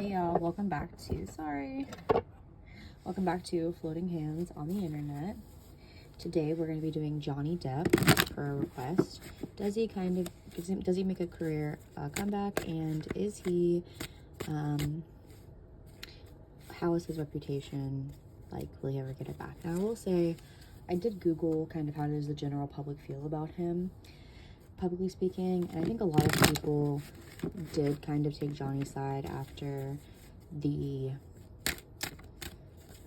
Hey y'all, welcome back to Floating Hands on the Internet. Today we're going to be doing Johnny Depp per request. Does he make a career comeback, and is he how is his reputation, like, will he ever get it back? Now I will say I did Google kind of how does the general public feel about him, publicly speaking, and I think a lot of people did kind of take Johnny's side after the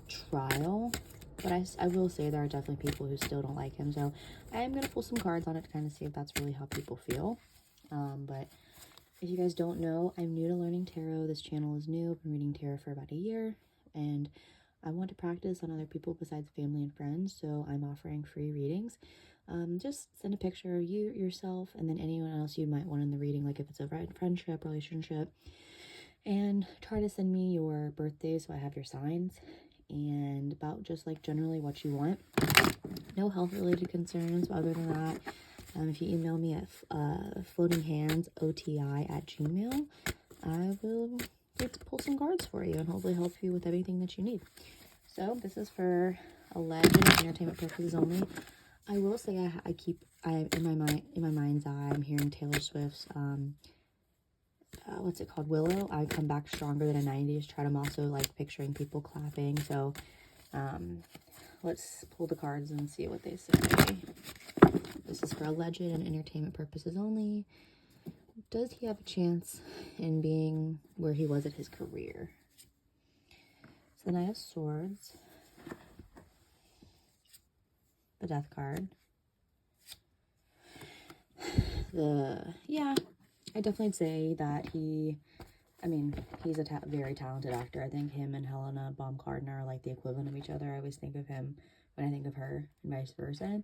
trial, but I will say there are definitely people who still don't like him, so I am going to pull some cards on it to kind of see if that's really how people feel. But if you guys don't know, I'm new to learning tarot. This channel is new. I've been reading tarot for about a year, and I want to practice on other people besides family and friends, so I'm offering free readings. Just send a picture of you, yourself, and then anyone else you might want in the reading, like if it's a friendship, relationship, and try to send me your birthday so I have your signs, and about just like generally what you want. No health related concerns other than that. If you email me at floatinghandsoti@gmail, I will get to pull some cards for you and hopefully help you with everything that you need. So this is for alleged entertainment purposes only. I will say in my mind's eye, I'm hearing Taylor Swift's what's it called, Willow. I come back stronger than a 90s. I'm also like picturing people clapping. So let's pull the cards and see what they say. This is for alleged and entertainment purposes only. Does he have a chance in being where he was at his career? So the Knight of Swords, the Death card, I definitely say that he's a very talented actor. I think him and Helena Baumgartner are like the equivalent of each other. I always think of him when I think of her and vice versa.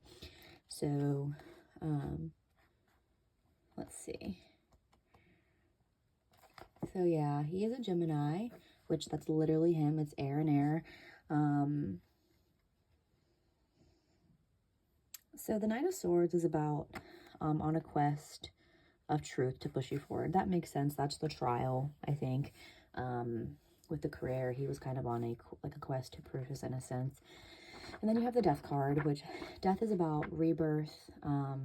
So, let's see. So yeah, he is a Gemini, which that's literally him. It's air and air. So the Knight of Swords is about on a quest of truth to push you forward. That makes sense. That's the trial, I think. With the career, he was kind of on a quest to prove his innocence. And then you have the Death card, which death is about rebirth. I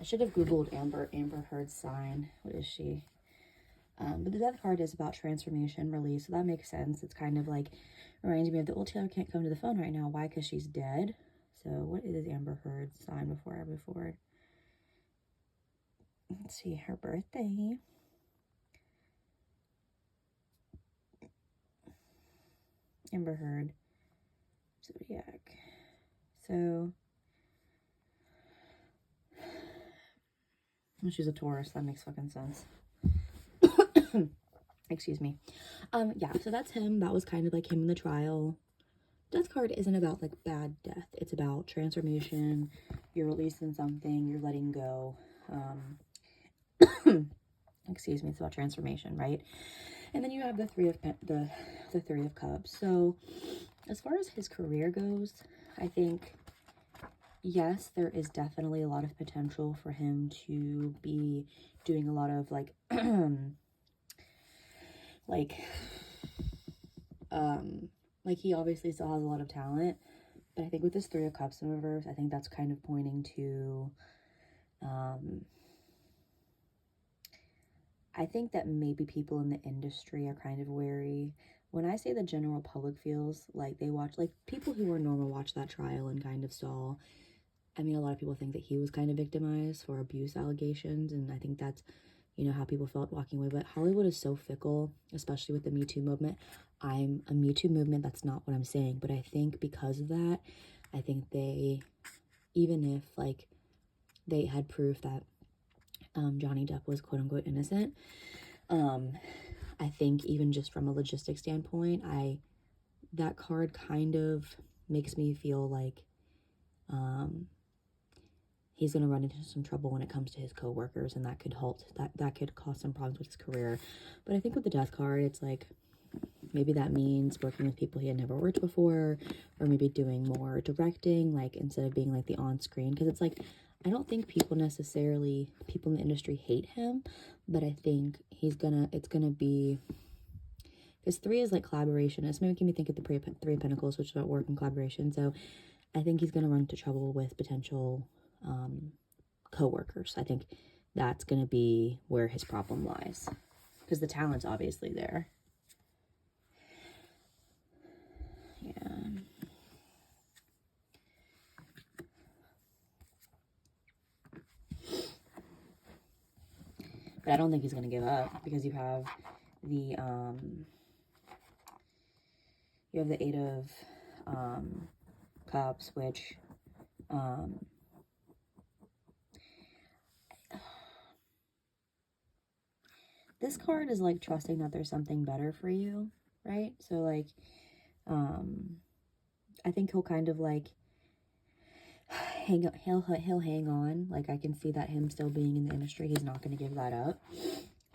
should have Googled Amber Heard's sign. What is she? But the Death card is about transformation, release, so that makes sense. It's kind of like, reminds me of the old Taylor can't come to the phone right now. Why? Because she's dead. So what is Amber Heard's sign before I move forward? Let's see, her birthday. Amber Heard. Zodiac. So, well, she's a Taurus. That makes fucking sense. Excuse me. Yeah, so that's him. That was kind of like him in the trial. Death card isn't about like bad death. It's about transformation. You're releasing something. You're letting go. Excuse me. It's about transformation, right? And then you have the Three of Cups. So as far as his career goes, I think, yes, there is definitely a lot of potential for him to be doing a lot of like like he obviously still has a lot of talent, but I think with this Three of Cups in reverse, I think that's kind of pointing to I think that maybe people in the industry are kind of wary. When I say the general public feels like they watch, like people who are normal watch that trial and kind of saw, a lot of people think that he was kind of victimized for abuse allegations, and I think that's, how people felt walking away. But Hollywood is so fickle, especially with the Me Too movement. I'm a Me Too movement, that's not what I'm saying, but I think because of that, I think they, even if like they had proof that Johnny Depp was quote-unquote innocent, I think even just from a logistics standpoint, that card kind of makes me feel like he's going to run into some trouble when it comes to his co-workers, and that could cause some problems with his career. But I think with the Death card, it's like maybe that means working with people he had never worked before, or maybe doing more directing, like instead of being like the on-screen, because it's like I don't think people in the industry hate him, but I think it's gonna be, because 3 is like collaboration. It's making me think of the 3 of Pentacles, which is about work and collaboration. So I think he's gonna run into trouble with potential co-workers. I think that's gonna be where his problem lies, because the talent's obviously there. Yeah. But I don't think he's gonna give up, because you have the 8 of Cups, which this card is like trusting that there's something better for you, right? So like I think he'll kind of like he'll hang on. Like, I can see that him still being in the industry, he's not going to give that up.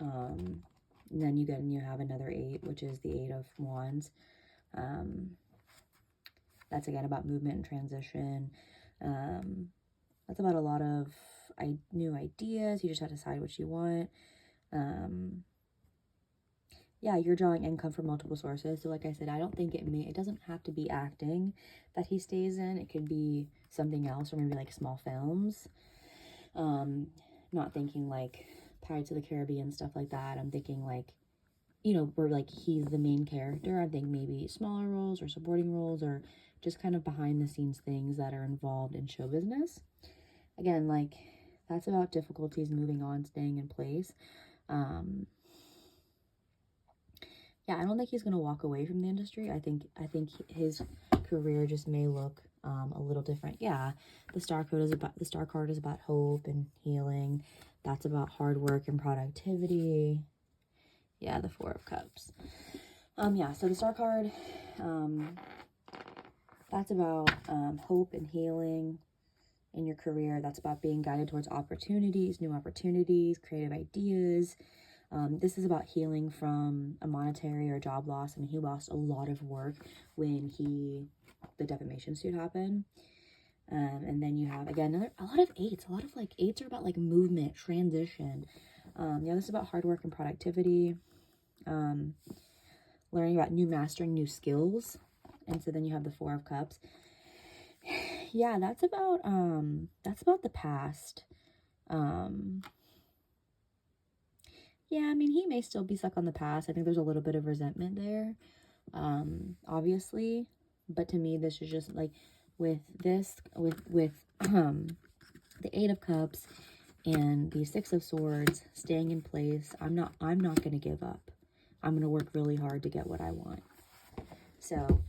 And then you have another 8, which is the 8 of Wands. That's again about movement and transition. That's about a lot of new ideas. You just have to decide what you want. Yeah, you're drawing income from multiple sources. So like I said, I don't think it doesn't have to be acting that he stays in. It could be something else, or maybe like small films. Not thinking like Pirates of the Caribbean, stuff like that. I'm thinking like, where like he's the main character. I think maybe smaller roles or supporting roles, or just kind of behind the scenes things that are involved in show business. Again, like, that's about difficulties moving on, staying in place. Yeah, I don't think he's going to walk away from the industry. I think his career just may look a little different. Yeah, the star card is about hope and healing. That's about hard work and productivity. Yeah, the 4 of Cups. Yeah, so the star card, that's about hope and healing in your career. That's about being guided towards opportunities, new opportunities, creative ideas. This is about healing from a monetary or job loss. I mean, he lost a lot of work when the defamation suit happened. And then you have, again, a lot of 8s. A lot of like 8s are about like movement, transition. Yeah, this is about hard work and productivity. Learning about mastering new skills. And so then you have the 4 of Cups. Yeah, that's about the past. Yeah, I mean, he may still be stuck on the past. I think there's a little bit of resentment there, obviously. But to me, this is just like with the 8 of Cups and the 6 of Swords staying in place. I'm not going to give up. I'm going to work really hard to get what I want. So,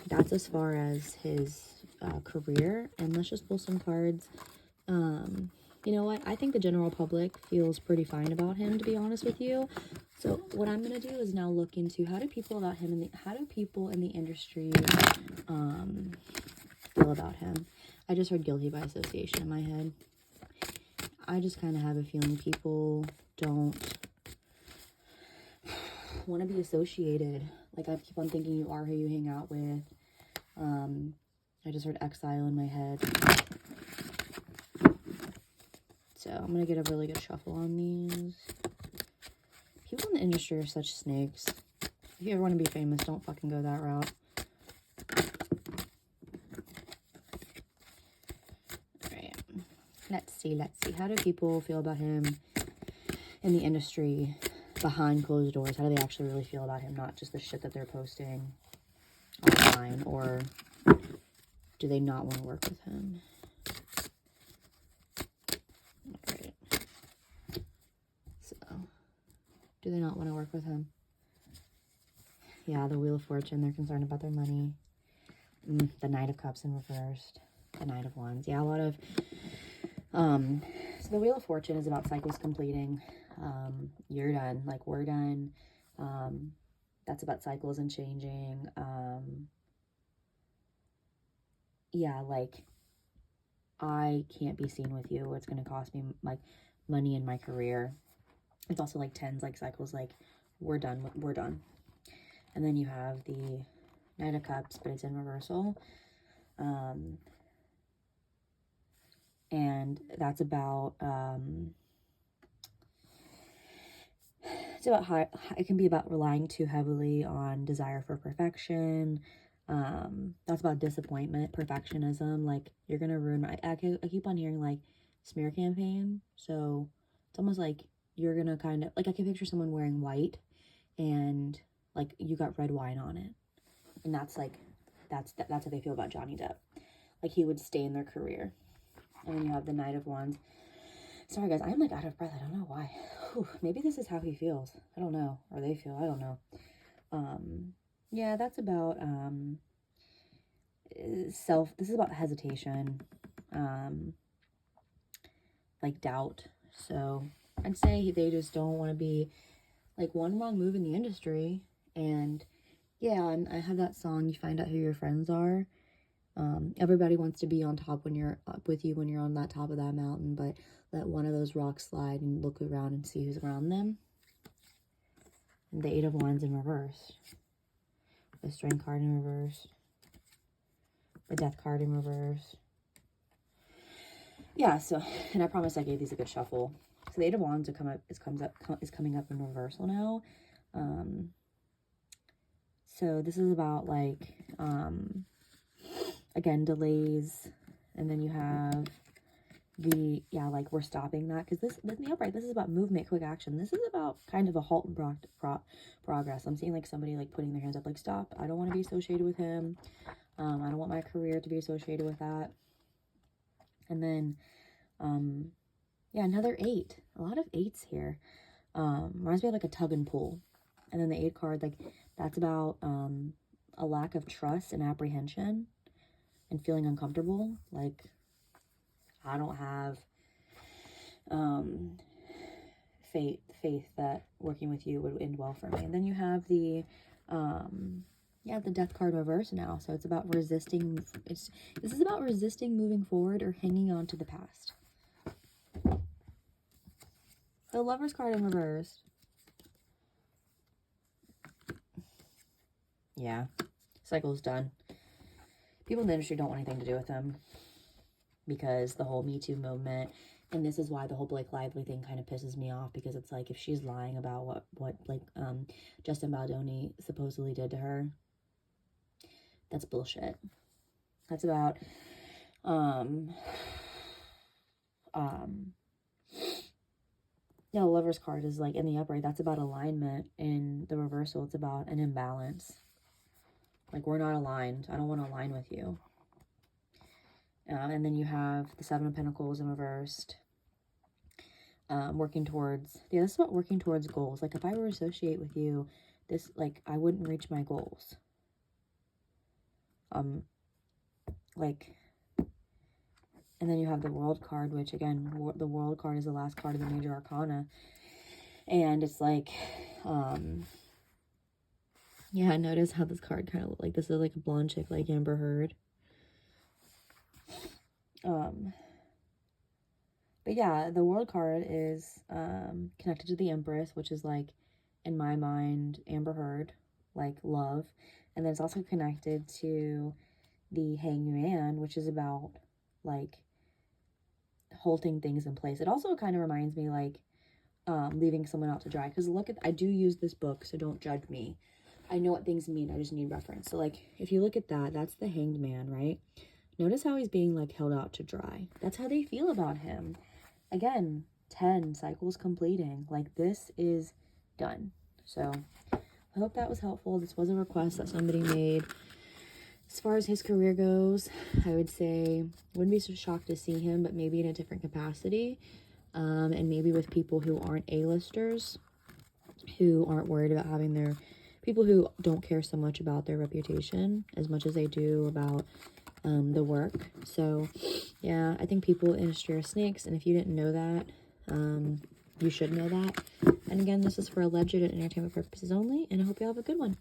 that's as far as his career. And let's just pull some cards. You know what? I think the general public feels pretty fine about him, to be honest with you. So what I'm going to do is now look into how do people in the industry feel about him. I just heard guilty by association in my head. I just kind of have a feeling people don't want to be associated. Like, I keep on thinking you are who you hang out with. I just heard exile in my head. So I'm going to get a really good shuffle on these. People in the industry are such snakes. If you ever want to be famous, don't fucking go that route. Alright. Let's see. How do people feel about him in the industry behind closed doors? How do they actually really feel about him? Not just the shit that they're posting online. Or do they not want to work with him? Do they not want to work with him? Yeah, the Wheel of Fortune. They're concerned about their money. The Knight of Cups in reversed. The Knight of Wands. Yeah, a lot of... So the Wheel of Fortune is about cycles completing. You're done. Like, we're done. That's about cycles and changing. Yeah, like, I can't be seen with you. It's going to cost me, like, money in my career. It's also like 10s, like cycles, like we're done. And then you have the Knight of Cups, but it's in reversal. and that's about, it's about how it can be about relying too heavily on desire for perfection. That's about disappointment, perfectionism. Like, you're gonna ruin my, I keep on hearing like smear campaign. So it's almost like you're gonna kind of, like, I can picture someone wearing white and like you got red wine on it, and that's like, that's how they feel about Johnny Depp. Like, he would stain their career. And then you have the Knight of Wands. Sorry guys, I'm like out of breath. I don't know why. Whew, maybe this is how he feels. I don't know. Or they feel. I don't know. Yeah, that's about this is about hesitation, like doubt. So I'd say they just don't want to be like one wrong move in the industry. And yeah, and I have that song, You Find Out Who Your Friends Are. Everybody wants to be on top when you're up with you when you're on that top of that mountain, but let one of those rocks slide and look around and see who's around them. And the Eight of Wands in reverse. The Strength card in reverse. The Death card in reverse. Yeah, so, and I promise I gave these a good shuffle. So the Eight of Wands is coming up in reversal now. So this is about like, again, delays. And then you have the, yeah, like we're stopping that. Because this, in the upright, this is about movement, quick action. This is about kind of a halt in progress. I'm seeing like somebody like putting their hands up, like, stop. I don't want to be associated with him. I don't want my career to be associated with that. And then, yeah, another 8. A lot of 8s here. Reminds me of like a tug and pull. And then the 8 card, like, that's about a lack of trust and apprehension and feeling uncomfortable. Like, I don't have faith that working with you would end well for me. And then you have the yeah, the Death card reverse now. So it's about resisting. This is about resisting moving forward or hanging on to the past. The Lover's card in reverse. Yeah, cycle's done. People in the industry don't want anything to do with him because the whole Me Too movement, and this is why the whole Blake Lively thing kind of pisses me off, because it's like, if she's lying about what Justin Baldoni supposedly did to her, that's bullshit. That's about yeah, the Lover's card is like in the upright, that's about alignment. In the reversal, it's about an imbalance. Like, we're not aligned. I don't want to align with you. And then you have the Seven of Pentacles in reversed. Working towards, yeah, this is about working towards goals. Like, if I were to associate with you, this, like, I wouldn't reach my goals. Like, and then you have the World card, which, again, the World card is the last card of the Major Arcana. And it's like, yeah, notice how this card kind of look like, this is like a blonde chick like Amber Heard. But yeah, the World card is connected to the Empress, which is like, in my mind, Amber Heard, like love. And then it's also connected to the Hangman, which is about like holding things in place. It also kind of reminds me like leaving someone out to dry, because look at, I do use this book, so don't judge me. I know what things mean, I just need reference. So like, if you look at that, that's the Hanged Man, right? Notice how he's being like held out to dry. That's how they feel about him. Again, 10 cycles completing. Like, this is done. So I hope that was helpful. This was a request that somebody made. As far as his career goes, I would say, wouldn't be so shocked to see him, but maybe in a different capacity. And maybe with people who aren't A-listers, who aren't worried about having their, people who don't care so much about their reputation as much as they do about the work. So yeah, I think people in the industry are snakes, and if you didn't know that, you should know that. And again, this is for alleged and entertainment purposes only, and I hope you all have a good one.